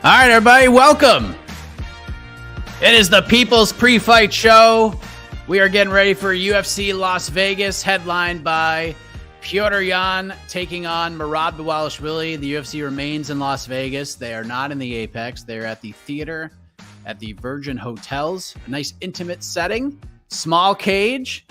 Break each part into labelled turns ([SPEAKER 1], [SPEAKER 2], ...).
[SPEAKER 1] All right, everybody, welcome. It is the People's Pre-Fight Show. We are getting ready for UFC Las Vegas, headlined by Petr Yan taking on Merab Dvalishvili. The UFC remains in Las Vegas. They are not in the Apex. They're at the theater at the Virgin Hotels. A nice intimate setting, small cage.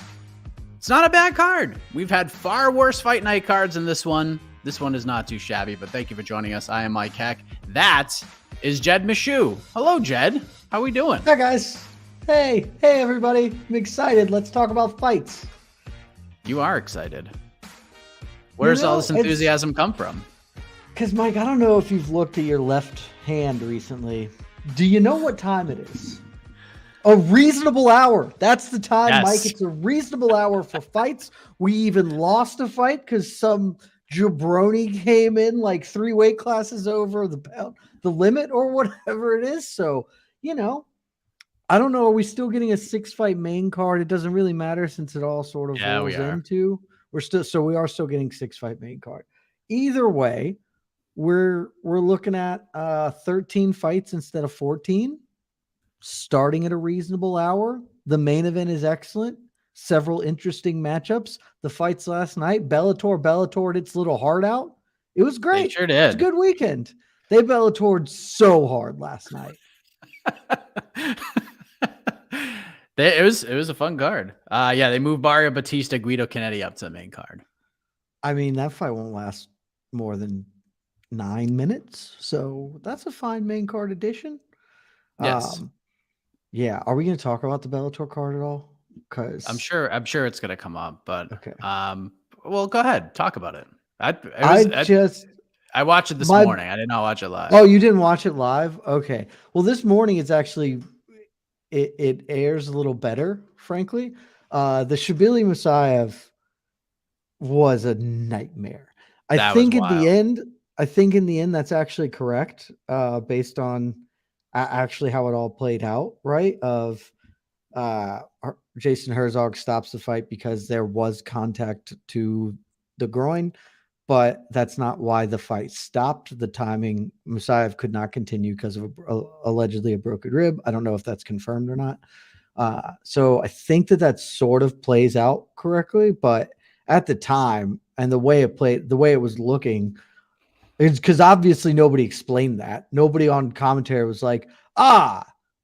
[SPEAKER 1] It's not a bad card. We've had far worse fight night cards than this one. This one is not too shabby, but thank you for joining us. I am Mike Heck. That is Jed Meshew. Hello, Jed. How we doing?
[SPEAKER 2] Hi, guys. Hey, everybody. I'm excited. Let's talk about fights.
[SPEAKER 1] You are excited. Where's all this enthusiasm come from?
[SPEAKER 2] Because, Mike, I don't know if you've looked at your left hand recently. Do you know what time it is? A reasonable hour. That's the time, yes. Mike. It's a reasonable hour for fights. We even lost a fight because some jabroni came in like 3 weight classes over the limit or whatever it is. So, I don't know. Are we still getting a 6-fight main card? It doesn't really matter since it all sort of rolls into. We are still getting 6-fight main card. Either way, we're looking at 13 fights instead of 14, starting at a reasonable hour. The main event is excellent. Several interesting matchups. The fights last night, Bellator its little heart out. It was great.
[SPEAKER 1] They sure did.
[SPEAKER 2] It was a good weekend. They Bellatored so hard last night.
[SPEAKER 1] It was a fun card. They moved Mario Batista, Guido Canetti up to the main card.
[SPEAKER 2] I mean, that fight won't last more than 9 minutes, so that's a fine main card addition.
[SPEAKER 1] Yes.
[SPEAKER 2] Are we going to talk about the Bellator card at all? Because
[SPEAKER 1] I'm sure it's going to come up, but
[SPEAKER 2] okay.
[SPEAKER 1] Well, go ahead, talk about it. I watched it this morning. I did not watch it live.
[SPEAKER 2] Oh, you didn't watch it live? Okay. Well, this morning it's actually it airs a little better, frankly. The Shabili Musayev was a nightmare. I think in the end that's actually correct, based on actually how it all played out, right? Jason Herzog stops the fight because there was contact to the groin, but that's not why the fight stopped. The timing, Musayev could not continue because of allegedly a broken rib. I don't know if that's confirmed or not. So I think that sort of plays out correctly, but at the time and the way it was looking, it's because obviously nobody explained that. Nobody on commentary was like,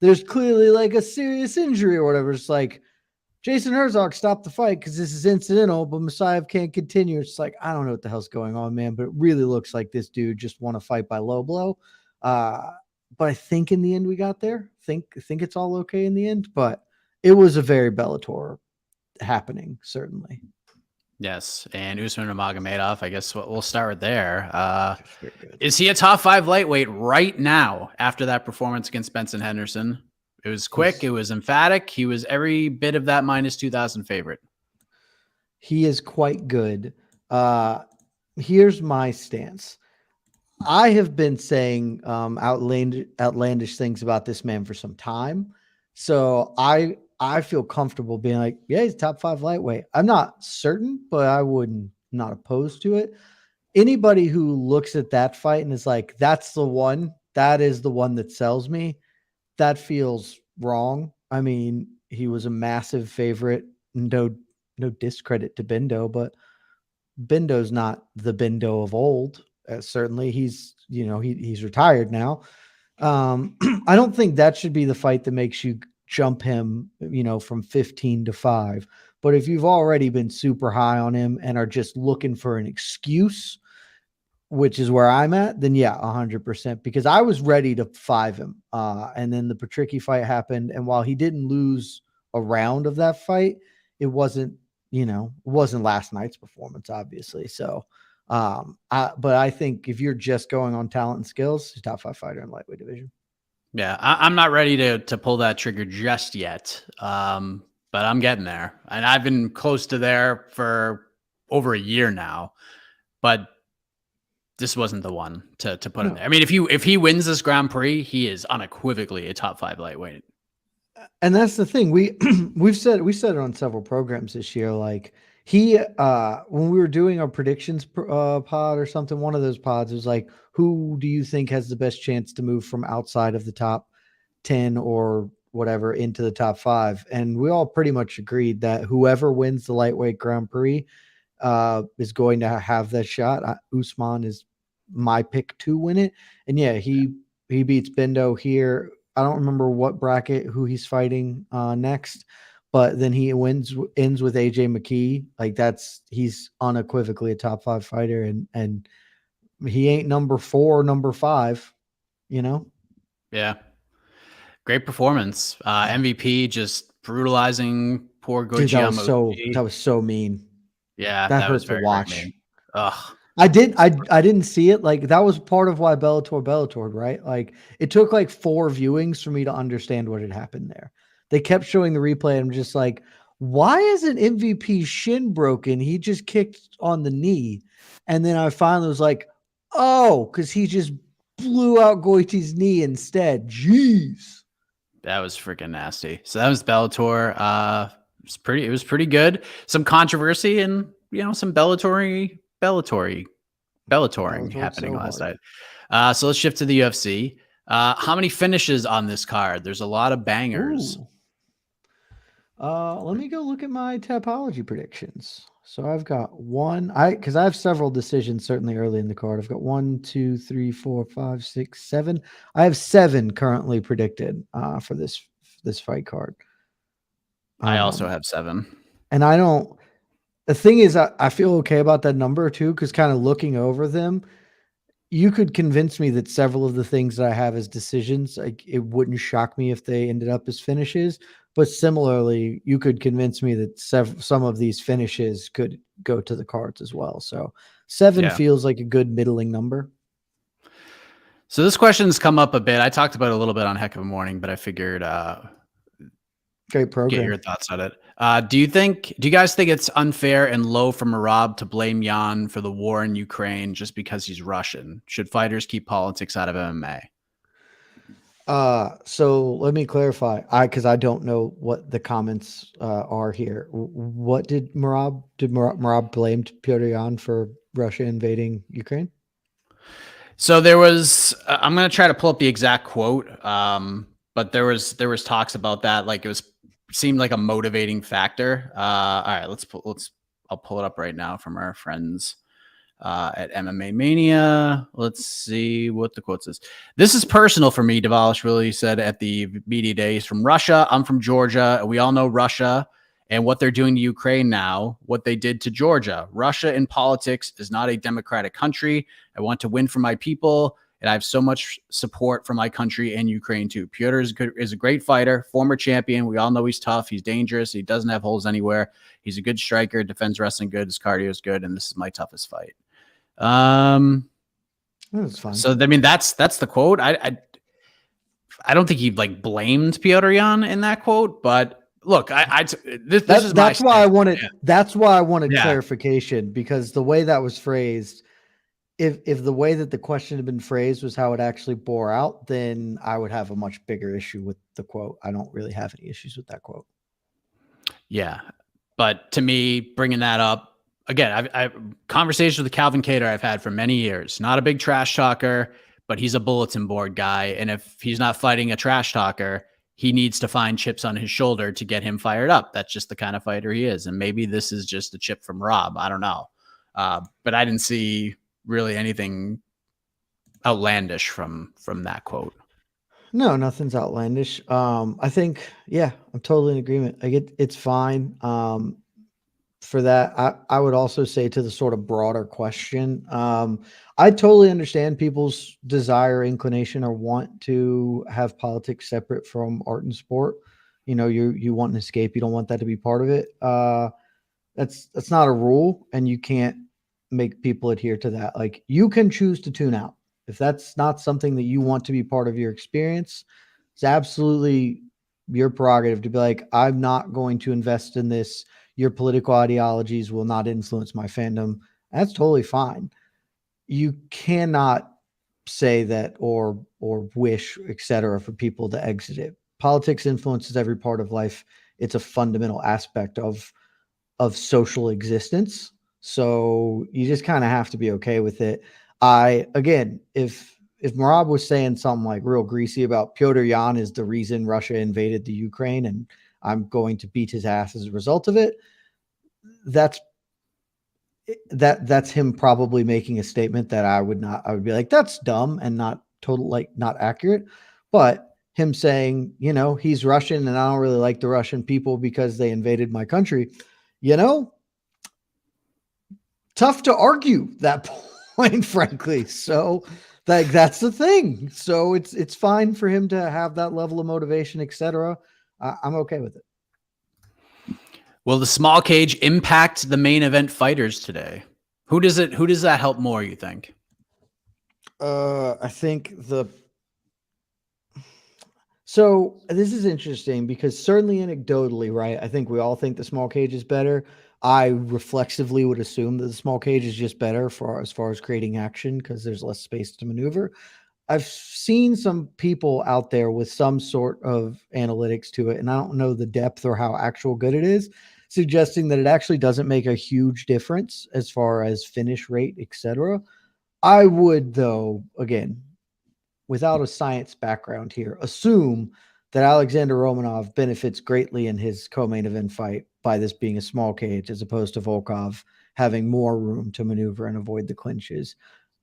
[SPEAKER 2] there's clearly like a serious injury or whatever. It's like Jason Herzog stopped the fight because this is incidental, but Musayev can't continue. It's like, I don't know what the hell's going on, man, but it really looks like this dude just won a fight by low blow. But I think in the end we got there. Think it's all okay in the end, but it was a very Bellator happening, certainly.
[SPEAKER 1] Yes, and Usman Nurmagomedov, I guess we'll start there. Is he a top 5 lightweight right now after that performance against Benson Henderson? It was quick. It was emphatic. He was every bit of that minus 2,000 favorite.
[SPEAKER 2] He is quite good. Here's my stance. I have been saying outlandish things about this man for some time. So I feel comfortable being like, yeah, he's top 5 lightweight. I'm not certain, but I wouldn't not opposed to it. Anybody who looks at that fight and is like, that's the one, that is the one that sells me, that feels wrong. I mean, he was a massive favorite. No discredit to Bindo, but Bindo's not the Bindo of old. Certainly he's retired now. I don't think that should be the fight that makes you jump him, from 15 to 5. But if you've already been super high on him and are just looking for an excuse, which is where I'm at, then yeah, 100%, because I was ready to 5 him. And then the Patricky fight happened. And while he didn't lose a round of that fight, it wasn't last night's performance, obviously. So, but I think if you're just going on talent and skills, he's top 5 fighter in lightweight division.
[SPEAKER 1] Yeah, I'm not ready to pull that trigger just yet, but I'm getting there. And I've been close to there for over a year now, but this wasn't the one to put in there. I mean, if he wins this Grand Prix, he is unequivocally a top 5 lightweight.
[SPEAKER 2] And that's the thing. We said it on several programs this year. Like, He when we were doing our predictions pod or something, one of those pods was like, who do you think has the best chance to move from outside of the top 10 or whatever into the top 5? And we all pretty much agreed that whoever wins the lightweight Grand Prix is going to have that shot. Usman is my pick to win it. And yeah, he beats Bendo here. I don't remember what bracket who he's fighting next, but then he ends with AJ McKee. Like he's unequivocally a top 5 fighter, and he ain't number 4, number 5, you know?
[SPEAKER 1] Yeah. Great performance. MVP just brutalizing poor
[SPEAKER 2] Dude, that was
[SPEAKER 1] Goichi.
[SPEAKER 2] so mean.
[SPEAKER 1] Yeah,
[SPEAKER 2] That
[SPEAKER 1] that was
[SPEAKER 2] hurt to
[SPEAKER 1] very, very
[SPEAKER 2] watch.
[SPEAKER 1] mean. Ugh.
[SPEAKER 2] I didn't see it. Like that was part of why Bellator, right? Like it took like 4 viewings for me to understand what had happened there. They kept showing the replay, and I'm just like, why isn't MVP shin broken? He just kicked on the knee. And then I finally was like, oh, because he just blew out Goiti's knee instead. Jeez.
[SPEAKER 1] That was freaking nasty. So that was Bellator. It was pretty good. Some controversy and some Bellatoring happening
[SPEAKER 2] So
[SPEAKER 1] last
[SPEAKER 2] hard.
[SPEAKER 1] night. So let's shift to the UFC. How many finishes on this card? There's a lot of bangers.
[SPEAKER 2] Ooh. Let me go look at my Tapology predictions. So I've got because I have several decisions certainly early in the card. I've got 1, 2, 3, 4, 5, 6, 7. I have 7 currently predicted for this fight card.
[SPEAKER 1] I also have 7.
[SPEAKER 2] And I don't. The thing is, I feel okay about that number too, because kind of looking over them, you could convince me that several of the things that I have as decisions, like it wouldn't shock me if they ended up as finishes. But similarly, you could convince me that some of these finishes could go to the cards as well. So 7 feels like a good middling number.
[SPEAKER 1] So this question's come up a bit. I talked about it a little bit on Heck of a Morning, but I figured
[SPEAKER 2] great program.
[SPEAKER 1] Get your thoughts on it. Do you guys think it's unfair and low for Merab to blame Jan for the war in Ukraine just because he's Russian? Should fighters keep politics out of MMA?
[SPEAKER 2] So let me clarify. Because I don't know what the comments are here. What did Merab blame Petr Yan for Russia invading Ukraine?
[SPEAKER 1] So there was. I'm going to try to pull up the exact quote. But there was talks about that. Like seemed like a motivating factor. All right, I'll pull it up right now from our friends at MMA Mania. Let's see what the quote says. This is personal for me, Dvalishvili said at the media day. He's from Russia. I'm from Georgia. We all know Russia and what they're doing to Ukraine now, what they did to Georgia. Russia in politics is not a democratic country. I want to win for my people, and I have so much support for my country and Ukraine too. Petr is a great fighter, former champion. We all know he's tough. He's dangerous. He doesn't have holes anywhere. He's a good striker, defends wrestling good. His cardio is good, and this is my toughest fight.
[SPEAKER 2] That's fine.
[SPEAKER 1] So I mean, that's the quote. I don't think he blamed Petr Yan in that quote, but look,
[SPEAKER 2] that's why I wanted. Yeah. That's why I wanted clarification, because the way that was phrased, if the way that the question had been phrased was how it actually bore out, then I would have a much bigger issue with the quote. I don't really have any issues with that quote.
[SPEAKER 1] Yeah, but to me, bringing that up. Again, I've conversations with Calvin Cater I've had for many years. Not a big trash talker, but he's a bulletin board guy. And if he's not fighting a trash talker, he needs to find chips on his shoulder to get him fired up. That's just the kind of fighter he is. And maybe this is just a chip from Rob. I don't know. But I didn't see really anything outlandish from that quote.
[SPEAKER 2] No, nothing's outlandish. I think, yeah, I'm totally in agreement. It's fine. For that, I would also say to the sort of broader question, I totally understand people's desire, inclination, or want to have politics separate from art and sport. You want an escape. You don't want that to be part of it. That's not a rule, and you can't make people adhere to that. Like, you can choose to tune out. If that's not something that you want to be part of your experience, it's absolutely your prerogative to be like, I'm not going to invest in this. Your political ideologies will not influence my fandom. That's totally fine. You cannot say that or wish, etc., for people to exit it. Politics influences every part of life. It's a fundamental aspect of of social existence. So you just kind of have to be okay with it. Again, if Merab was saying something like real greasy about Petr Yan is the reason Russia invaded the Ukraine and I'm going to beat his ass as a result of it, that's him probably making a statement that I would be like, that's dumb and not total, like not accurate. But him saying, he's Russian and I don't really like the Russian people because they invaded my country, tough to argue that point, frankly. So that's the thing. So it's fine for him to have that level of motivation, etc. I'm okay with it.
[SPEAKER 1] Will the small cage impact the main event fighters today? Who does that help more, you think?
[SPEAKER 2] I think so this is interesting because certainly anecdotally, right? I think we all think the small cage is better. I reflexively would assume that the small cage is just better as far as creating action because there's less space to maneuver. I've seen some people out there with some sort of analytics to it, and I don't know the depth or how actual good it is, suggesting that it actually doesn't make a huge difference as far as finish rate, etc. I would, though, again, without a science background here, assume that Alexander Romanov benefits greatly in his co-main event fight by this being a small cage as opposed to Volkov having more room to maneuver and avoid the clinches.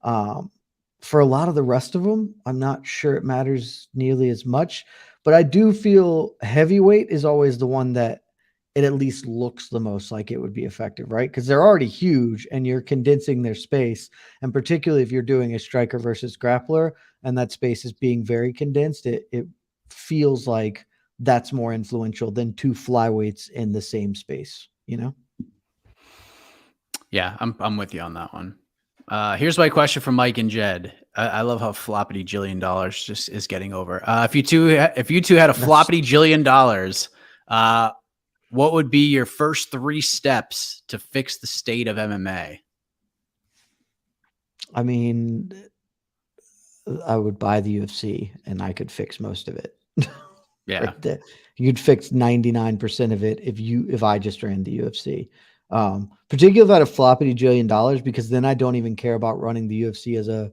[SPEAKER 2] For a lot of the rest of them, I'm not sure it matters nearly as much, but I do feel heavyweight is always the one that it at least looks the most like it would be effective, right? Because they're already huge and you're condensing their space. And particularly if you're doing a striker versus grappler and that space is being very condensed, it feels like that's more influential than two flyweights in the same space,
[SPEAKER 1] Yeah, I'm with you on that one. Here's my question from Mike and Jed. I love how floppity jillion dollars just is getting over. If you two had a floppity jillion dollars, what would be your first 3 steps to fix the state of MMA?
[SPEAKER 2] I mean, I would buy the UFC and I could fix most of it.
[SPEAKER 1] Yeah.
[SPEAKER 2] Right, you'd fix 99% of it if I just ran the UFC. Particularly if I had a floppity jillion dollars, because then I don't even care about running the UFC as a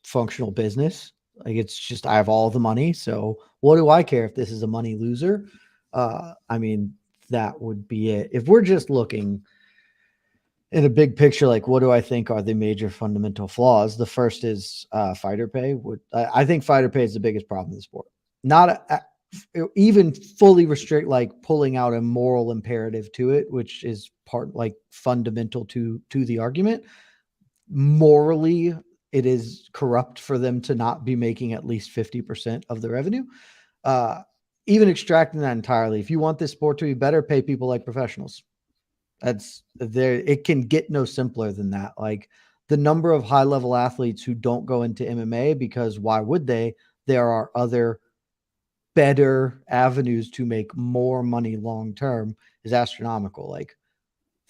[SPEAKER 2] functional business. Like it's just, I have all the money. So what do I care if this is a money loser? I mean, that would be it. If we're just looking in a big picture, like what do I think are the major fundamental flaws? The first is fighter pay. I think fighter pay is the biggest problem in the sport. Not even fully restrict, like pulling out a moral imperative to it, which is part like fundamental to the argument. Morally, it is corrupt for them to not be making at least 50% of the revenue. Even extracting that entirely, if you want this sport to be better, pay people like professionals. That's there. It can get no simpler than that. Like the number of high level athletes who don't go into MMA because why would they? There are other better avenues to make more money long term is astronomical. Like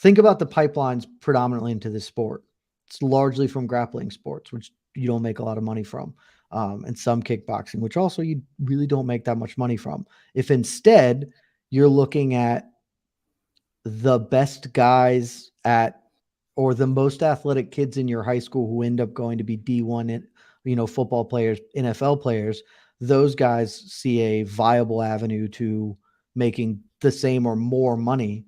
[SPEAKER 2] think about the pipelines predominantly into this sport. It's largely from grappling sports, which you don't make a lot of money from, and some kickboxing, which also you really don't make that much money from. If instead you're looking at the best guys or the most athletic kids in your high school who end up going to be D1, football players, NFL players, those guys see a viable avenue to making the same or more money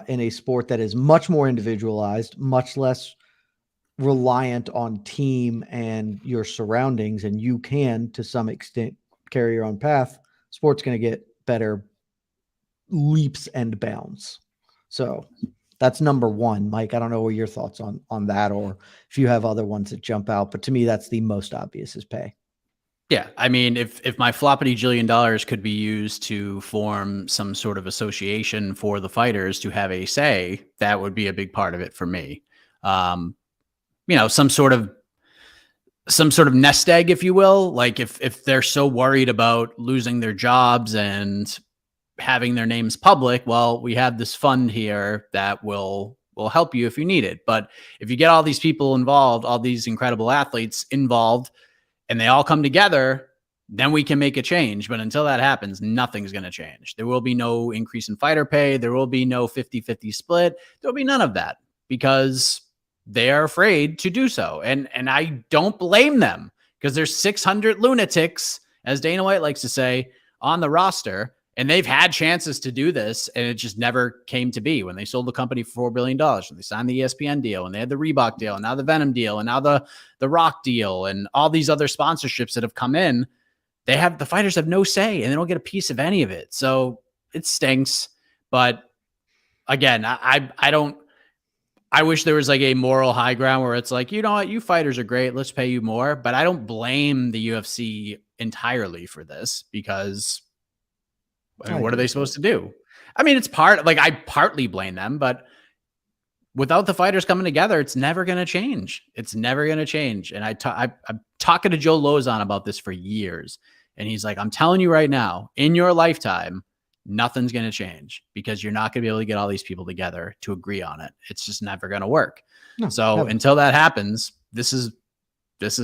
[SPEAKER 2] in a sport that is much more individualized, much less reliant on team and your surroundings, and you can, to some extent, carry your own path. Sport's going to get better leaps and bounds. So that's number one. Mike, I don't know what your thoughts on that, or if you have other ones that jump out, but to me, that's the most obvious is pay.
[SPEAKER 1] Yeah. I mean, if my floppity jillion dollars could be used to form some sort of association for the fighters to have a say, that would be a big part of it for me. Some sort of nest egg, if you will, like if they're so worried about losing their jobs and having their names public, well, we have this fund here that will help you if you need it. But if you get all these people involved, all these incredible athletes involved, and they all come together, then we can make a change. But until that happens, nothing's going to change. There will be no increase in fighter pay. There will be no 50-50 split. There'll be none of that because they are afraid to do so. And I don't blame them because there's 600 lunatics, as Dana White likes to say, on the roster. And they've had chances to do this, and it just never came to be. When they sold the company for $4 billion, when they signed the ESPN deal, and they had the Reebok deal, and now the Venom deal, and now the Rock deal, and all these other sponsorships that have come in, the fighters have no say, and they don't get a piece of any of it. So it stinks. But again, I wish there was like a moral high ground where it's like, you know what, you fighters are great, let's pay you more. But I don't blame the UFC entirely for this because what are they supposed to do? I mean, I partly blame them, but without the fighters coming together, it's never going to change. It's never going to change. And I'm talking to Joe Lozon about this for years. And he's like, I'm telling you right now, in your lifetime, nothing's going to change because you're not going to be able to get all these people together to agree on it. It's just never going to work. No, so never. Until that happens, this is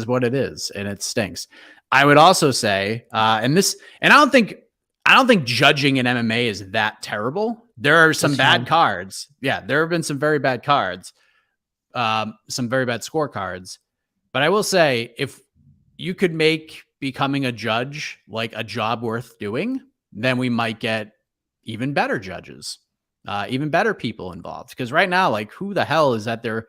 [SPEAKER 1] what it is. And it stinks. I would also say, and I don't think judging in MMA is that terrible. There are some bad cards. Yeah, there have been some very bad cards, some very bad scorecards. But I will say, if you could make becoming a judge like a job worth doing, then we might get even better judges, even better people involved. Because right now, like, who the hell is at their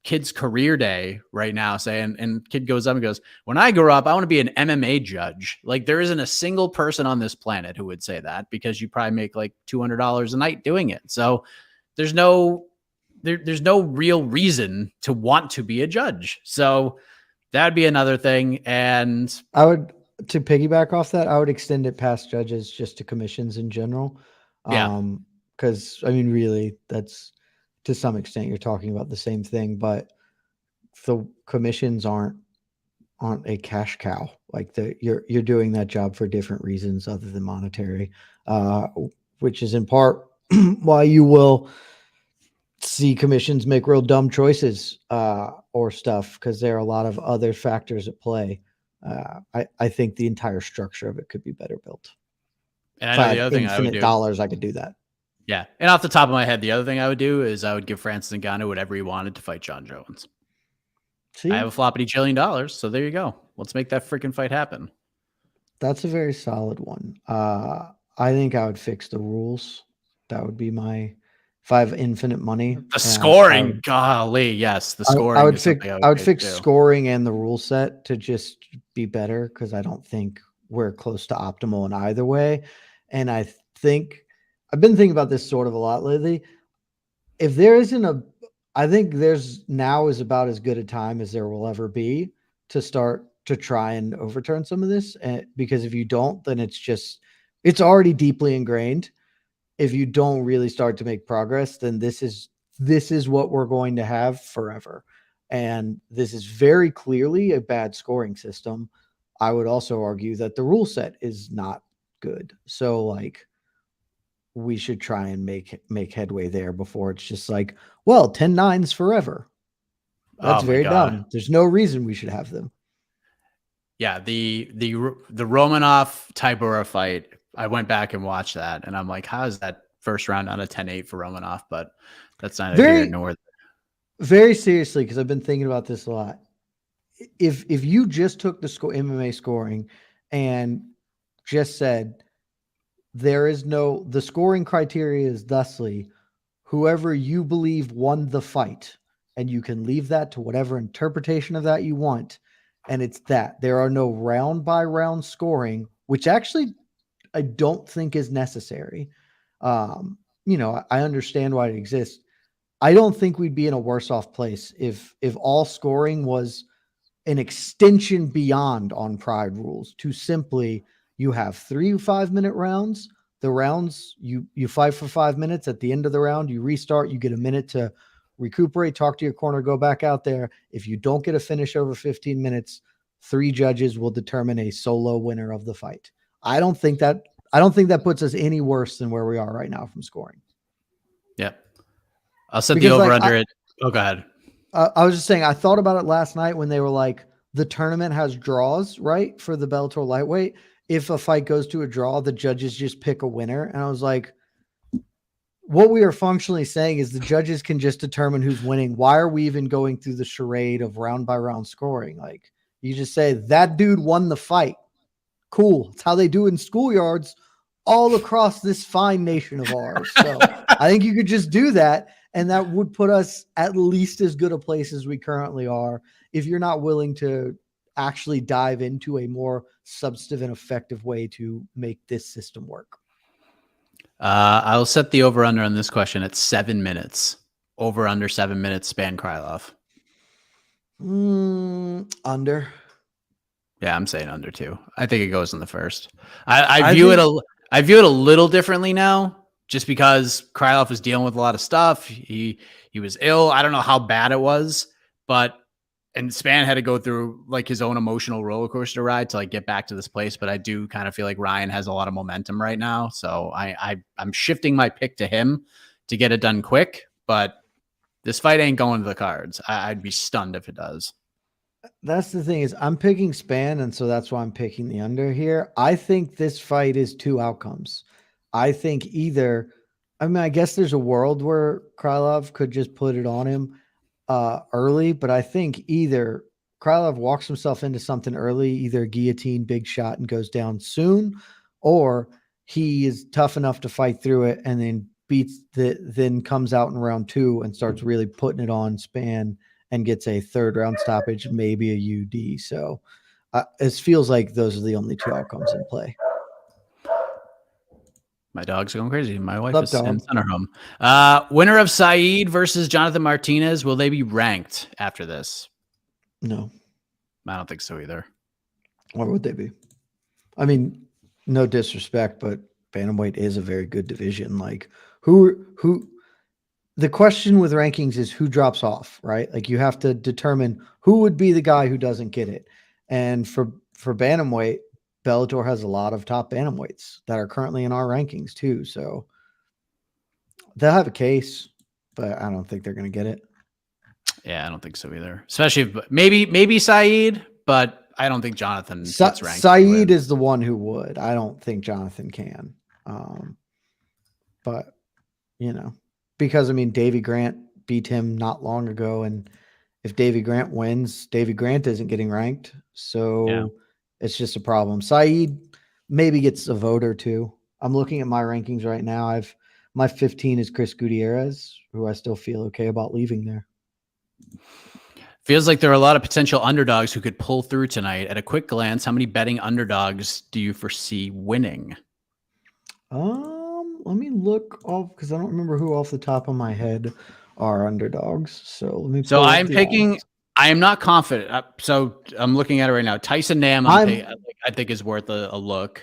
[SPEAKER 1] kid's career day right now saying, and kid goes up and goes, when I grow up, I want to be an MMA judge. Like, there isn't a single person on this planet who would say that because you probably make like $200 a night doing it. So there's no real reason to want to be a judge. So that'd be another thing. And
[SPEAKER 2] to piggyback off that, I would extend it past judges just to commissions in general.
[SPEAKER 1] Yeah.
[SPEAKER 2] Because I mean, really, that's, to some extent, you're talking about the same thing, but the commissions aren't a cash cow. Like, you're doing that job for different reasons other than monetary, which is in part why you will see commissions make real dumb choices or stuff, because there are a lot of other factors at play. I think the entire structure of it could be better built.
[SPEAKER 1] And I know the other thing I would do,
[SPEAKER 2] dollars, I could do that.
[SPEAKER 1] Yeah. And off the top of my head, the other thing I would do is I would give Francis Ngannou whatever he wanted to fight John Jones. See? I have a floppity $1 so there you go. Let's make that freaking fight happen.
[SPEAKER 2] That's a very solid one. I think I would fix the rules. That would be if I have infinite money.
[SPEAKER 1] The scoring, golly, yes. The scoring.
[SPEAKER 2] I would fix scoring and the rule set to just be better, because I don't think we're close to optimal in either way. And I think I've been thinking about this sort of a lot lately. If there isn't I think now is about as good a time as there will ever be to start to try and overturn some of this. Because if you don't, then it's already deeply ingrained. If you don't really start to make progress, then this is what we're going to have forever. And this is very clearly a bad scoring system. I would also argue that the rule set is not good. So, like, we should try and make headway there before it's just like, well, 10-9s forever. That's very dumb. There's no reason we should have them.
[SPEAKER 1] Yeah, the Romanov Tybura fight, I went back and watched that, and I'm like, how is that first round on a 10-8 for Romanov? But that's not here nor there.
[SPEAKER 2] Very seriously, because I've been thinking about this a lot. If you just took the MMA scoring and just said, the scoring criteria is thusly whoever you believe won the fight, and you can leave that to whatever interpretation of that you want. And it's that there are no round by round scoring, which actually I don't think is necessary. I understand why it exists. I don't think we'd be in a worse off place if all scoring was an extension beyond on Pride rules to simply, you have 3 5-minute rounds. The rounds, you fight for 5 minutes. At the end of the round, you restart. You get a minute to recuperate, talk to your corner, go back out there. If you don't get a finish over 15 minutes, 3 judges will determine a solo winner of the fight. I don't think that puts us any worse than where we are right now from scoring.
[SPEAKER 1] Yep. I'll set the over under it. Oh, go ahead.
[SPEAKER 2] I was just saying, I thought about it last night when they were like, the tournament has draws, right? For the Bellator lightweight. If a fight goes to a draw, the judges just pick a winner. And I was like, what we are functionally saying is the judges can just determine who's winning. Why are we even going through the charade of round by round scoring? Like, you just say that dude won the fight. Cool. It's how they do in schoolyards all across this fine nation of ours. So I think you could just do that, and that would put us at least as good a place as we currently are if you're not willing to actually dive into a more substantive and effective way to make this system work.
[SPEAKER 1] I'll set the over-under on this question at 7 minutes. Over under 7 minutes, Span Krylov.
[SPEAKER 2] Under.
[SPEAKER 1] Yeah, I'm saying under too. I think it goes in the first. I view it a little differently now, just because Krylov was dealing with a lot of stuff. He was ill. I don't know how bad it was, and Span had to go through like his own emotional roller coaster ride to like get back to this place. But I do kind of feel like Ryan has a lot of momentum right now, so I'm shifting my pick to him to get it done quick. But this fight ain't going to the cards. I'd be stunned if it does.
[SPEAKER 2] That's the thing, is I'm picking Span, and so that's why I'm picking the under here. I think this fight is two outcomes. I think either, I guess there's a world where Krylov could just put it on him early, but I think either Krylov walks himself into something early, either guillotine, big shot, and goes down soon, or he is tough enough to fight through it and then then comes out in round 2 and starts really putting it on Span and gets a third round stoppage, maybe a UD. So it feels like those are the only two outcomes in play.
[SPEAKER 1] My dog's going crazy. My wife
[SPEAKER 2] Love
[SPEAKER 1] is
[SPEAKER 2] dog.
[SPEAKER 1] in center home. Winner of Saeed versus Jonathan Martinez. Will they be ranked after this?
[SPEAKER 2] No.
[SPEAKER 1] I don't think so either.
[SPEAKER 2] Why would they be? I mean, no disrespect, but bantamweight is a very good division. Like the question with rankings is who drops off, right? Like you have to determine who would be the guy who doesn't get it. And for bantamweight, Bellator has a lot of top bantamweights that are currently in our rankings too. So they'll have a case, but I don't think they're going to get it.
[SPEAKER 1] Yeah, I don't think so either. Especially if, maybe Saeed, but I don't think Jonathan gets ranked.
[SPEAKER 2] Saeed is the one who would. I don't think Jonathan can. But because Davy Grant beat him not long ago, and if Davy Grant wins, Davy Grant isn't getting ranked, so it's just a problem. Saeed maybe gets a vote or two. I'm looking at my rankings right now. My 15 is Chris Gutierrez, who I still feel okay about leaving there.
[SPEAKER 1] Feels like there are a lot of potential underdogs who could pull through tonight. At a quick glance, how many betting underdogs do you foresee winning?
[SPEAKER 2] Let me look off, because I don't remember who off the top of my head are underdogs. So let me.
[SPEAKER 1] So I'm picking. Odds. I am not confident. So I'm looking at it right now. Tyson Nam, I think is worth a look.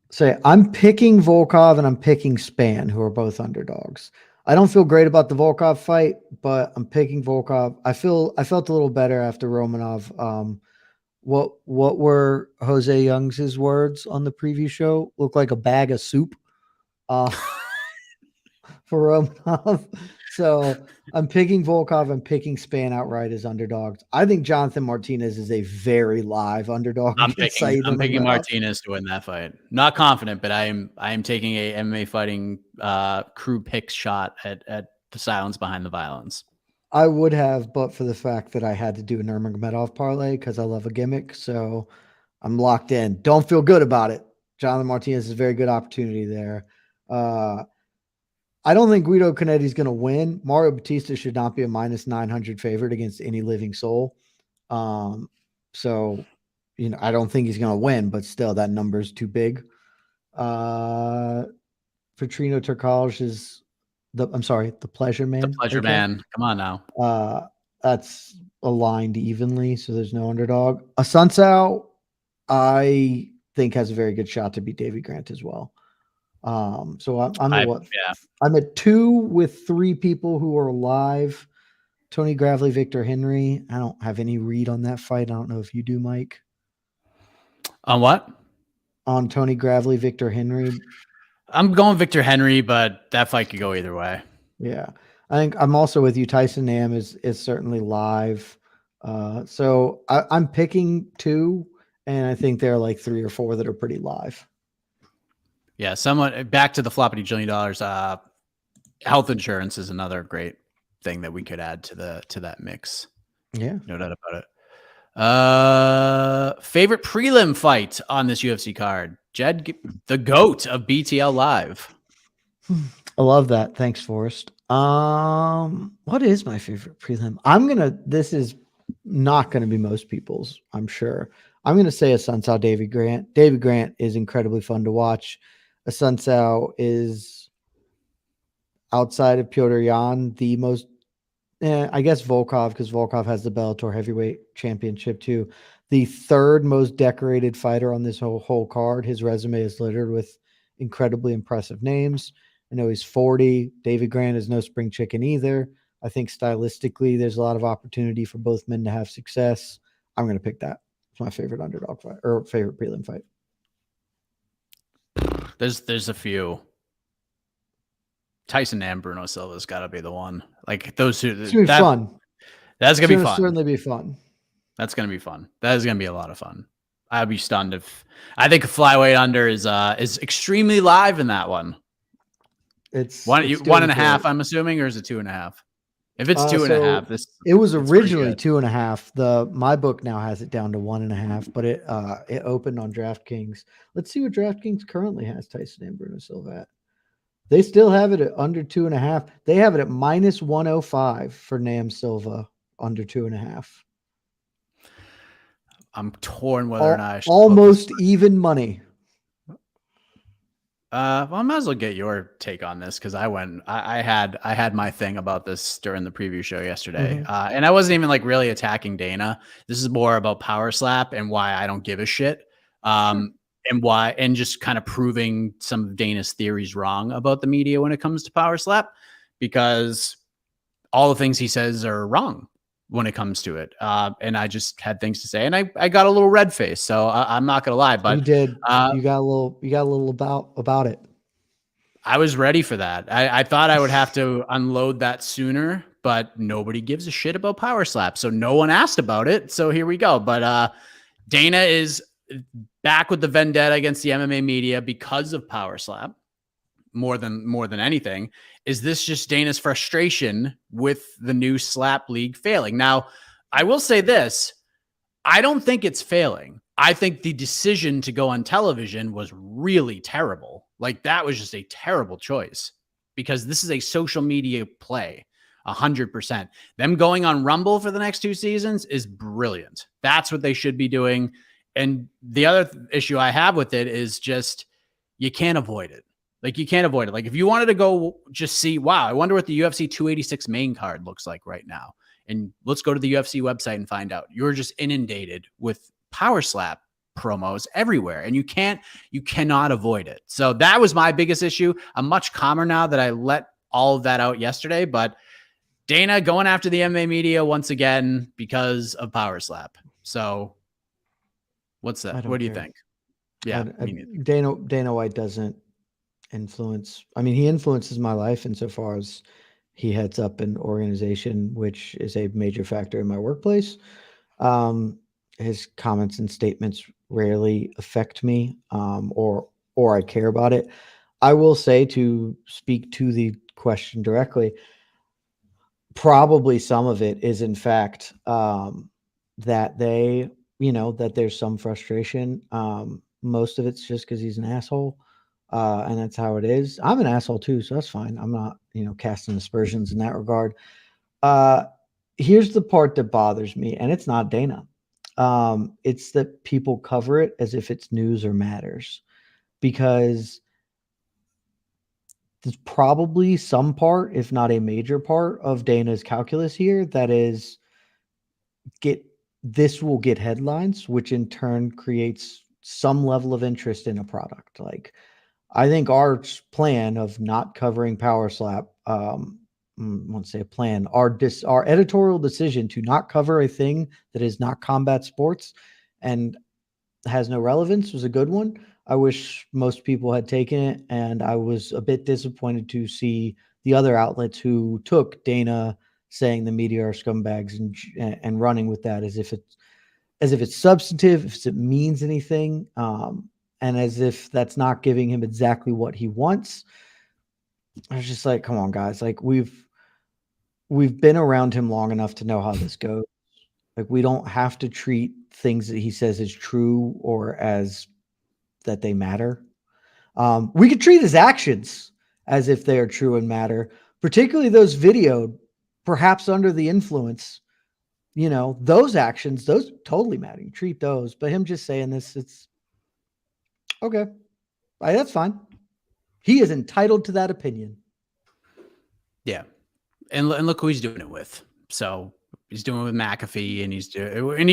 [SPEAKER 2] Say I'm picking Volkov and I'm picking Span, who are both underdogs. I don't feel great about the Volkov fight, but I'm picking Volkov. I felt a little better after Romanov. What were Jose Young's words on the preview show? Looked like a bag of soup. For Romanov. So I'm picking Volkov. I'm picking Span outright as underdogs. I think Jonathan Martinez is a very live underdog.
[SPEAKER 1] I'm picking Martinez to win that fight. Not confident, but I am taking a MMA fighting crew pick shot at the silence behind the violence.
[SPEAKER 2] I would have, but for the fact that I had to do a Nurmagomedov parlay because I love a gimmick. So I'm locked in. Don't feel good about it. Jonathan Martinez is a very good opportunity there. I don't think Guido Canetti is going to win. Mario Batista should not be a -900 favorite against any living soul. So, I don't think he's going to win, but still that number is too big. Petrino Turkalj is the pleasure man.
[SPEAKER 1] The pleasure man. Come on now.
[SPEAKER 2] That's aligned evenly, so there's no underdog. Asuncao, I think has a very good shot to beat Davy Grant as well. So I'm at 2 with 3 people who are live. Tony Gravely, Victor Henry. I don't have any read on that fight. I don't know if you do, Mike.
[SPEAKER 1] On what?
[SPEAKER 2] On Tony Gravely, Victor Henry.
[SPEAKER 1] I'm going Victor Henry, but that fight could go either way.
[SPEAKER 2] Yeah. I think I'm also with you. Tyson Nam is certainly live. So I'm picking 2, and I think there are like 3 or 4 that are pretty live.
[SPEAKER 1] Yeah, someone back to the floppity $1 jillion. Health insurance is another great thing that we could add to that mix.
[SPEAKER 2] Yeah,
[SPEAKER 1] no doubt about it. Favorite prelim fight on this UFC card? Jed, the GOAT of BTL Live.
[SPEAKER 2] I love that. Thanks, Forrest. What is my favorite prelim? This is not gonna be most people's, I'm sure. I'm gonna say Asuncao David Grant. David Grant is incredibly fun to watch. Asuncao is, outside of Petr Yan, the most, I guess Volkov, because Volkov has the Bellator heavyweight championship too. The third most decorated fighter on this whole card. His resume is littered with incredibly impressive names. I know he's 40. David Grant is no spring chicken either. I think stylistically, there's a lot of opportunity for both men to have success. I'm going to pick that. It's my favorite underdog fight, or favorite prelim fight.
[SPEAKER 1] There's a few. Tyson and Bruno Silva's got to be the one. Like those two.
[SPEAKER 2] It's going to be fun.
[SPEAKER 1] That's going to be fun.
[SPEAKER 2] Certainly be fun.
[SPEAKER 1] That's going to be fun. That is going to be a lot of fun. I'd be stunned if I think flyweight under is extremely live in that one.
[SPEAKER 2] It's
[SPEAKER 1] 1.5, I'm assuming, or is it 2.5? If it's 2.5,
[SPEAKER 2] it was originally 2.5. My book now has it down to 1.5, but it opened on DraftKings. Let's see what DraftKings currently has Tyson and Bruno Silva at. They still have it at under 2.5. They have it at minus 105 for Nam Silva under 2.5.
[SPEAKER 1] I'm torn whether or not I should
[SPEAKER 2] almost even money.
[SPEAKER 1] Well, I might as well get your take on this because I had my thing about this during the preview show yesterday, and I wasn't even like really attacking Dana. This is more about Power Slap and why I don't give a shit, and just kind of proving some of Dana's theories wrong about the media when it comes to Power Slap, because all the things he says are wrong when it comes to it. And I just had things to say, and I got a little red face. So I'm not going to lie, but
[SPEAKER 2] you did, you got a little about it.
[SPEAKER 1] I was ready for that. I thought I would have to unload that sooner, but nobody gives a shit about Power Slap. So no one asked about it. So here we go. But Dana is back with the vendetta against the MMA media because of Power Slap. More than anything. Is this just Dana's frustration with the new slap league failing? Now, I will say this. I don't think it's failing. I think the decision to go on television was really terrible. Like, that was just a terrible choice, because this is a social media play, 100%. Them going on Rumble for the next 2 seasons is brilliant. That's what they should be doing. And the other issue I have with it is just, you can't avoid it. Like, you can't avoid it. Like, if you wanted to go just see, wow, I wonder what the UFC 286 main card looks like right now, and let's go to the UFC website and find out. You're just inundated with Power Slap promos everywhere, and you cannot avoid it. So that was my biggest issue. I'm much calmer now that I let all of that out yesterday, but Dana going after the MMA media once again because of Power Slap. So what's that? What do you think? Yeah.
[SPEAKER 2] Dana White doesn't influence. I mean, he influences my life insofar as he heads up an organization, which is a major factor in my workplace. His comments and statements rarely affect me, or I care about it. I will say, to speak to the question directly, probably some of it is in fact that that there's some frustration. Most of it's just because he's an asshole. And that's how it is. I'm an asshole too, so that's fine. I'm not, casting aspersions in that regard. Here's the part that bothers me, and it's not Dana. It's that people cover it as if it's news or matters, because there's probably some part, if not a major part, of Dana's calculus here that is, this will get headlines, which in turn creates some level of interest in a product. Like, I think our plan of not covering Power Slap, I won't say a plan, our editorial decision to not cover a thing that is not combat sports and has no relevance was a good one. I wish most people had taken it, and I was a bit disappointed to see the other outlets who took Dana saying the media are scumbags and running with that as if it's substantive, if it means anything, and as if that's not giving him exactly what he wants. I was just like, come on, guys. Like we've been around him long enough to know how this goes. Like we don't have to treat things that he says as true or as that they matter. We could treat his actions as if they are true and matter, particularly those videoed, perhaps under the influence. You know, those actions, those totally matter. You treat those, but him just saying this, it's okay. That's fine. He is entitled to that opinion.
[SPEAKER 1] Yeah. And look who he's doing it with. So he's doing it with McAfee, and he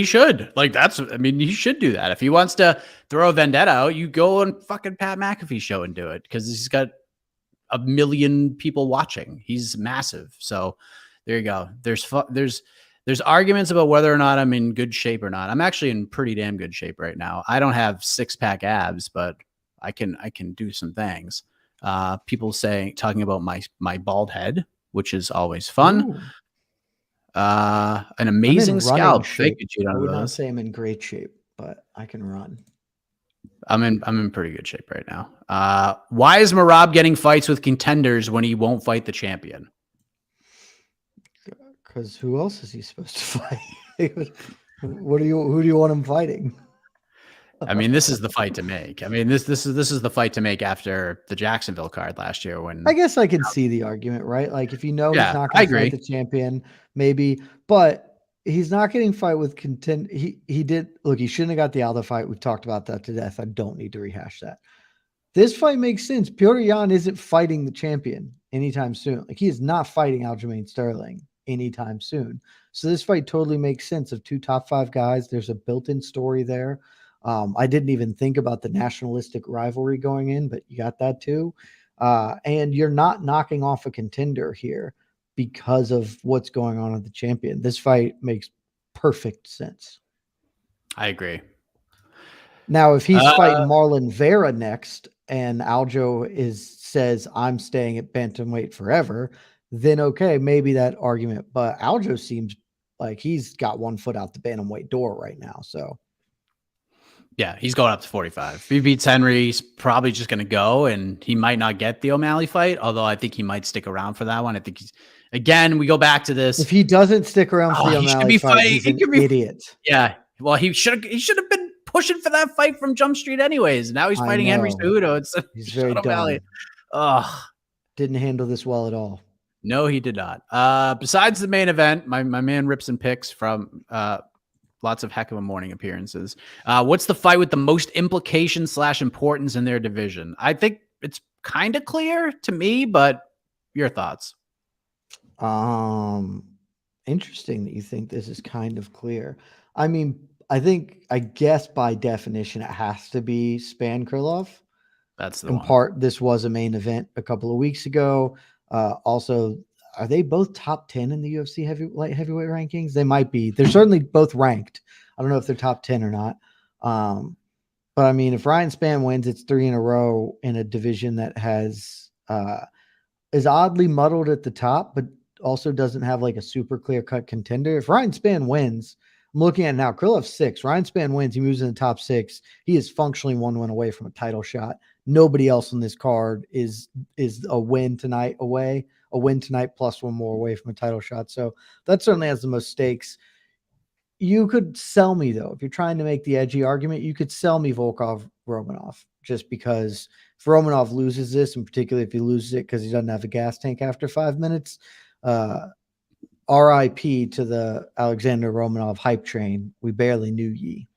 [SPEAKER 1] should. Like he should do that. If he wants to throw a vendetta out, you go on fucking Pat McAfee's show and do it, because he's got 1 million people watching. He's massive. So there you go. There's arguments about whether or not I'm in good shape or not. I'm actually in pretty damn good shape right now. I don't have 6-pack abs, but I can do some things. People talking about my bald head, which is always fun.
[SPEAKER 2] Ooh.
[SPEAKER 1] An amazing scalp.
[SPEAKER 2] I would not say I'm in great shape, but I can run.
[SPEAKER 1] I'm in pretty good shape right now. Why is Merab getting fights with contenders when he won't fight the champion?
[SPEAKER 2] Because who else is he supposed to fight? Who do you want him fighting?
[SPEAKER 1] I mean, this is the fight to make. I mean, this is the fight to make after the Jacksonville card last year. When
[SPEAKER 2] I guess I can see the argument, right? Like if you know he's not going to fight the champion, maybe, but he's not getting fight with contend. He shouldn't have got the Aldo fight. We've talked about that to death. I don't need to rehash that. This fight makes sense. Petr Yan isn't fighting the champion anytime soon. Like he is not fighting Aljamain Sterling anytime soon. So this fight totally makes sense of 2 top 5 guys. There's a built-in story there. I didn't even think about the nationalistic rivalry going in, but you got that too. And you're not knocking off a contender here because of what's going on with the champion. This fight makes perfect sense.
[SPEAKER 1] I agree.
[SPEAKER 2] Now, if he's fighting Marlon Vera next and Aljo says, I'm staying at bantamweight forever, then okay, maybe that argument. But Aljo seems like he's got one foot out the bantamweight door right now. So
[SPEAKER 1] yeah, he's going up to 45. If he beats Henry, he's probably just going to go, and he might not get the O'Malley fight, although I think he might stick around for that one. I think we go back to this.
[SPEAKER 2] If he doesn't stick around for the O'Malley fight, he's an idiot.
[SPEAKER 1] Yeah. Well, he should have been pushing for that fight from Jump Street anyways. Now he's fighting Henry Cejudo.
[SPEAKER 2] He's very dumb. Didn't handle this well at all.
[SPEAKER 1] No, he did not. Besides the main event, my man rips and picks from lots of heck of a morning appearances. What's the fight with the most implication / importance in their division? I think it's kind of clear to me, but your thoughts?
[SPEAKER 2] Interesting that you think this is kind of clear. I mean, I guess by definition, it has to be Span Krylov.
[SPEAKER 1] That's the
[SPEAKER 2] one. In part, this was a main event a couple of weeks ago. Also, are they both top 10 in the UFC heavyweight rankings? They might be. They're certainly both ranked. I don't know if they're top 10 or not. But I mean, if Ryan Spann wins, it's 3 in a row in a division that is oddly muddled at the top, but also doesn't have like a super clear cut contender. If Ryan Spann wins, I'm looking at it now, Krylov's 6. Ryan Spann wins. He moves in the top 6. He is functionally 1 win away from a title shot. Nobody else on this card is a win tonight away. A win tonight plus 1 more away from a title shot. So that certainly has the most stakes. You could sell me, though. If you're trying to make the edgy argument, you could sell me Volkov Romanov, just because if Romanov loses this, and particularly if he loses it because he doesn't have a gas tank after 5 minutes, RIP to the Alexander Romanov hype train. We barely knew ye.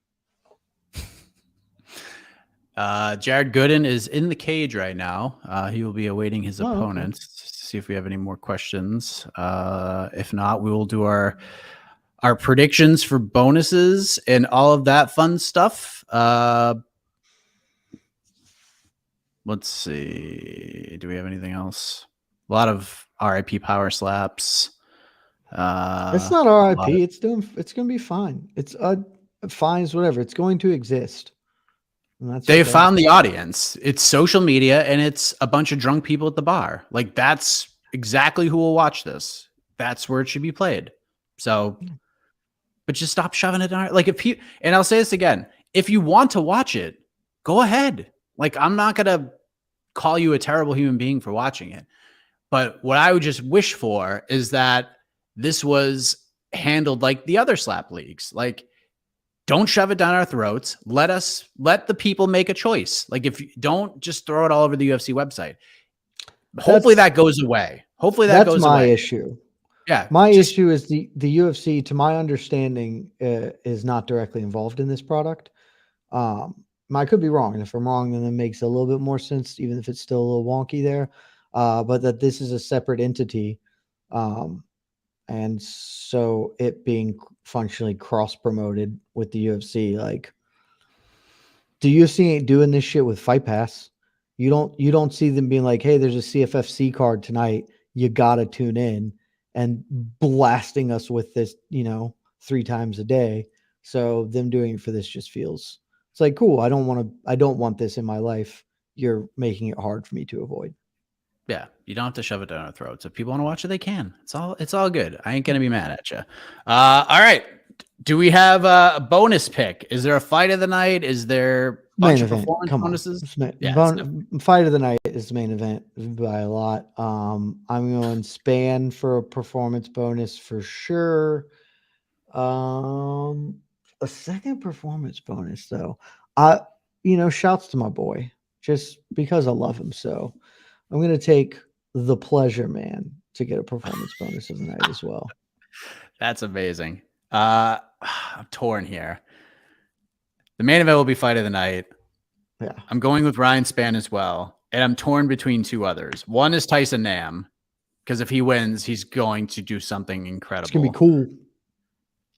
[SPEAKER 1] Jared Gooden is in the cage right now. He will be awaiting his opponent to see if we have any more questions. If not, we will do our predictions for bonuses and all of that fun stuff. Let's see. Do we have anything else? A lot of RIP power slaps.
[SPEAKER 2] It's not RIP. It's going to be fine. It's fine as whatever. It's going to exist.
[SPEAKER 1] They found the audience. It's social media and it's a bunch of drunk people at the bar. Like that's exactly who will watch this. that's where it should be played. So, but just stop shoving it in. Like and I'll say this again, if you want to watch it, go ahead. Like, I'm not going to call you a terrible human being for watching it. But what I would just wish for is that this was handled like the other slap leagues. Like, don't shove it down our throats. Let the people make a choice. Like, if you don't just throw it all over the UFC website. Hopefully that goes away. Hopefully that goes away.
[SPEAKER 2] That's my issue.
[SPEAKER 1] Yeah.
[SPEAKER 2] My issue is the UFC, to my understanding, is not directly involved in this product. I could be wrong. And if I'm wrong, then it makes a little bit more sense, even if it's still a little wonky there. But that this is a separate entity. And so it being functionally cross-promoted with the UFC, like, the UFC ain't doing this shit with Fight Pass. You don't see them being like, hey, there's a CFFC card tonight. You gotta tune in, and blasting us with this, 3 times a day. So them doing it for this just feels, it's like, cool. I don't want this in my life. You're making it hard for me to avoid.
[SPEAKER 1] Yeah, you don't have to shove it down our throats. If people want to watch it, they can. It's all good. I ain't gonna be mad at you. All right. Do we have a bonus pick? Is there a fight of the night? Is there a bunch of performance bonuses?
[SPEAKER 2] Fight of the night is the main event by a lot. I'm going Span for a performance bonus for sure. A second performance bonus though. Shouts to my boy just because I love him. So I'm going to take the Pleasure Man to get a performance bonus of the night as well.
[SPEAKER 1] That's amazing. I'm torn here. The main event will be fight of the night.
[SPEAKER 2] Yeah.
[SPEAKER 1] I'm going with Ryan Spann as well. And I'm torn between 2 others. One is Tyson Nam, because if he wins, he's going to do something incredible.
[SPEAKER 2] It's going to be cool.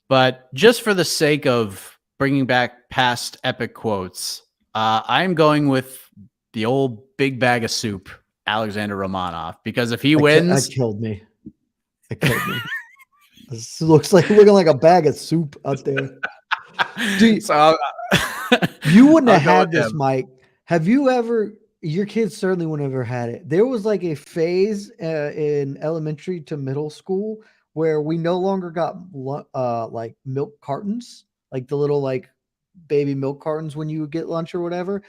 [SPEAKER 1] But just for the sake of bringing back past epic quotes, I'm going with the old big bag of soup, Alexander Romanov, because if he wins...
[SPEAKER 2] That killed me. This looks like looking like a bag of soup out there. Dude, you wouldn't have had this, Mike. Have you ever... Your kids certainly wouldn't have ever had it. There was like a phase in elementary to middle school where we no longer got like milk cartons, like the little like baby milk cartons when you would get lunch or whatever.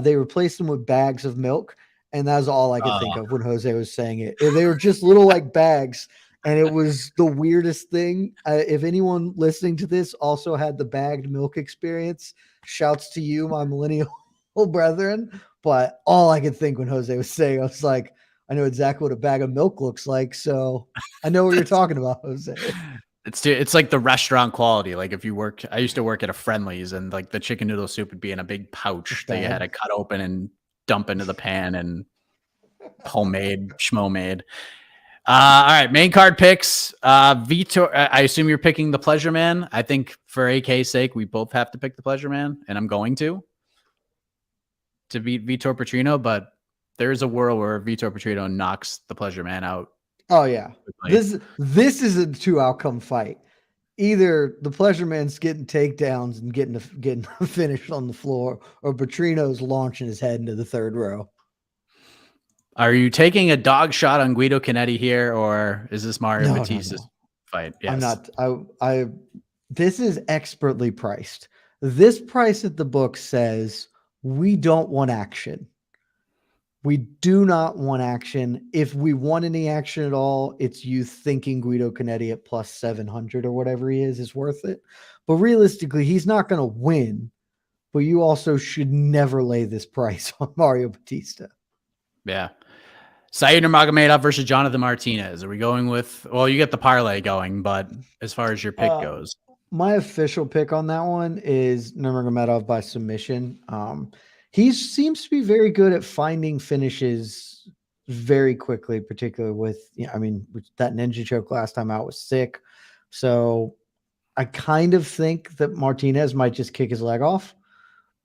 [SPEAKER 2] They replaced them with bags of milk, and that's all I could think of when Jose was saying it. They were just little like bags, and it was the weirdest thing. If anyone listening to this also had the bagged milk experience, shouts to you, my millennial brethren. But all I could think when Jose was saying, I was like, I know exactly what a bag of milk looks like, so I know what you're talking about, Jose.
[SPEAKER 1] It's like the restaurant quality. Like if you work, I used to work at a Friendly's, and like the chicken noodle soup would be in a big pouch that you had to cut open and dump into the pan, and homemade, schmo-made. All right, main card picks. Vitor, I assume you're picking the Pleasure Man. I think for AK's sake, we both have to pick the Pleasure Man, and I'm going to beat Vitor Petrino, but there's a world where Vitor Petrino knocks the Pleasure Man out.
[SPEAKER 2] Oh yeah. This is a 2-outcome fight. Either the Pleasure Man's getting takedowns and getting finished on the floor, or Petrino's launching his head into the 3rd row.
[SPEAKER 1] Are you taking a dog shot on Guido Canetti here, or is this Mario Batista's fight? Yes.
[SPEAKER 2] I'm not. This is expertly priced. This price at the book says we don't want action. We do not want action. If we want any action at all, it's you thinking Guido Canetti at plus 700 or whatever he is worth it. But realistically, he's not going to win. But you also should never lay this price on Mario Batista.
[SPEAKER 1] Yeah. Said Nurmagomedov versus Jonathan Martinez. Are we going with, well, you get the parlay going, but as far as your pick goes.
[SPEAKER 2] My official pick on that one is Nurmagomedov by submission. He seems to be very good at finding finishes very quickly, particularly with, that ninja choke last time out was sick. So I kind of think that Martinez might just kick his leg off,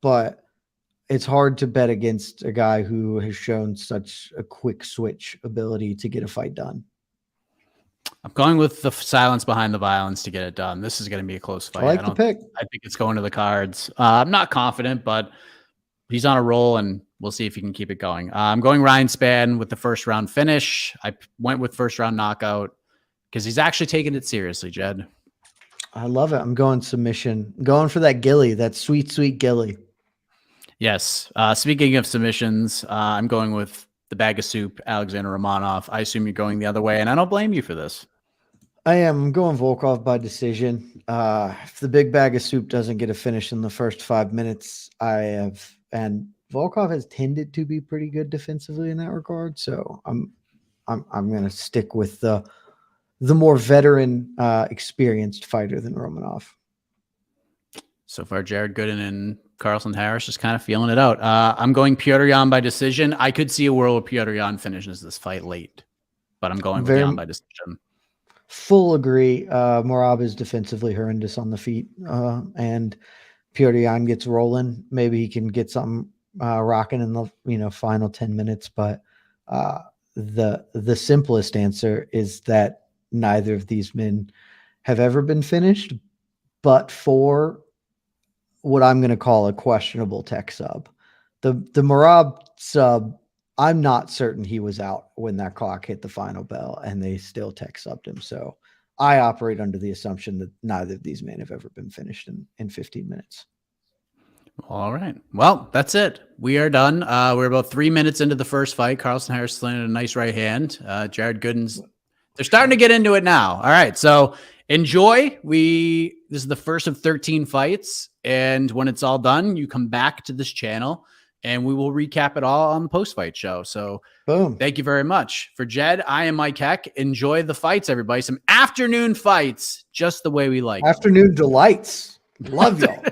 [SPEAKER 2] but it's hard to bet against a guy who has shown such a quick switch ability to get a fight done.
[SPEAKER 1] I'm going with the silence behind the violence to get it done. This is going to be a close fight.
[SPEAKER 2] I like the pick.
[SPEAKER 1] I think it's going to the cards. I'm not confident, but he's on a roll, and we'll see if he can keep it going. I'm going Ryan Spann with the 1st round finish. I went with 1st round knockout. because he's actually taking it seriously, Jed.
[SPEAKER 2] I love it. I'm going submission. I'm going for that Gilly, that sweet, sweet Gilly.
[SPEAKER 1] Yes. Speaking of submissions, I'm going with the bag of soup, Alexander Romanov. I assume you're going the other way, and I don't blame you for this.
[SPEAKER 2] I am going Volkov by decision. If the big bag of soup doesn't get a finish in the first 5 minutes, and Volkov has tended to be pretty good defensively in that regard. So I'm going to stick with the more veteran, experienced fighter than Romanov.
[SPEAKER 1] So far, Jared Gooden and Carlson Harris just kind of feeling it out. I'm going Petr Yan by decision. I could see a world where Petr Yan finishes this fight late, but I'm going with Yan by decision.
[SPEAKER 2] Full agree. Merab is defensively horrendous on the feet, and Petr Yan gets rolling. Maybe he can get something rocking in the final 10 minutes. But the simplest answer is that neither of these men have ever been finished, but for what I'm going to call a questionable tech sub. The Merab sub, I'm not certain he was out when that clock hit the final bell, and they still tech subbed him. So I operate under the assumption that neither of these men have ever been finished in 15 minutes.
[SPEAKER 1] All right. Well, that's it. We are done. We're about 3 minutes into the first fight. Carlson Harris landed a nice right hand. Jared Gooden's, they're starting to get into it now. All right. So enjoy. This is the first of 13 fights. And when it's all done, you come back to this channel and we will recap it all on the post-fight show. So boom. Thank you very much. For Jed, I am Mike Heck. Enjoy the fights, everybody. Some afternoon fights, just the way we like.
[SPEAKER 2] Afternoon delights. Love y'all.